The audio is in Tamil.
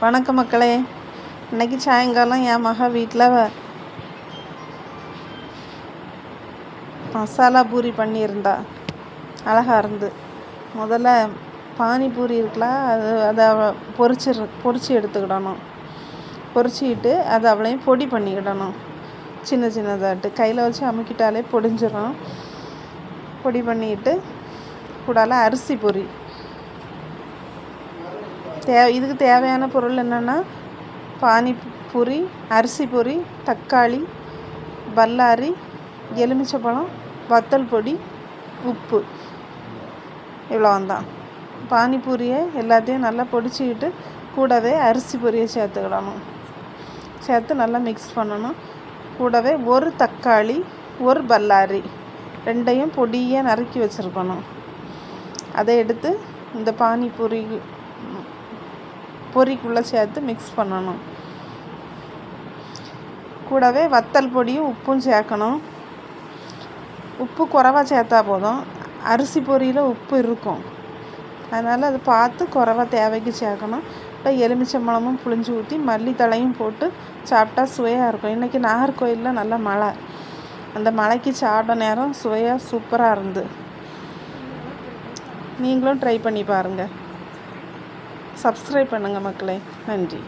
வணக்கம் மக்களே. இன்றைக்கி சாயங்காலம் என் மக வீட்டில் மசாலா பூரி பண்ணியிருந்தா. அழகாக இருந்து. முதல்ல பானிபூரி இருக்கலாம், அதை பொரிச்சு எடுத்துக்கிடணும். பொரிச்சிக்கிட்டு அதை அவளையும் பொடி பண்ணிக்கிடணும். சின்ன சின்னதாட்டு கையில் வச்சு அமுக்கிட்டாலே பொடிஞ்சிடும். பொடி பண்ணிக்கிட்டு கூடால அரிசி பொரி. இதுக்கு தேவையான பொருள் என்னென்னா, பானிபூரி, அரிசி பொரி, தக்காளி, பல்லாரி, எலுமிச்சப்பழம், வத்தல் பொடி, உப்பு. இவ்வளோந்தான். பானிபூரியை எல்லாத்தையும் நல்லா பொடிச்சிக்கிட்டு கூடவே அரிசி பொரியை சேர்த்துக்கிடணும். சேர்த்து நல்லா மிக்ஸ் பண்ணணும். கூடவே ஒரு தக்காளி, ஒரு பல்லாரி ரெண்டையும் பொடியாக நறுக்கி வச்சுருக்கணும். அதை எடுத்து இந்த பொரிக்குள்ளே சேர்த்து மிக்ஸ் பண்ணணும். கூடவே வத்தல் பொடியும் உப்பும் சேர்க்கணும். உப்பு குறைவா சேர்த்தா போதும். அரிசி பொரியில் உப்பு இருக்கும், அதனால் அதை பார்த்து குறைவா தேவைக்கு சேர்க்கணும். இப்போ எலுமிச்சம்பழமும் புளிஞ்சு ஊற்றி மல்லித்தழையும் போட்டு சாப்பிட்டா சுவையாக இருக்கும். இன்றைக்கி நாகர்கோயிலில் நல்ல மழை. அந்த மழைக்கு சாப்பிட நேரம் சுவையாக சூப்பராக இருந்து. நீங்களும் ட்ரை பண்ணி பாருங்கள். சப்ஸ்கிரைப் பண்ணுங்கள் மக்களே. நன்றி.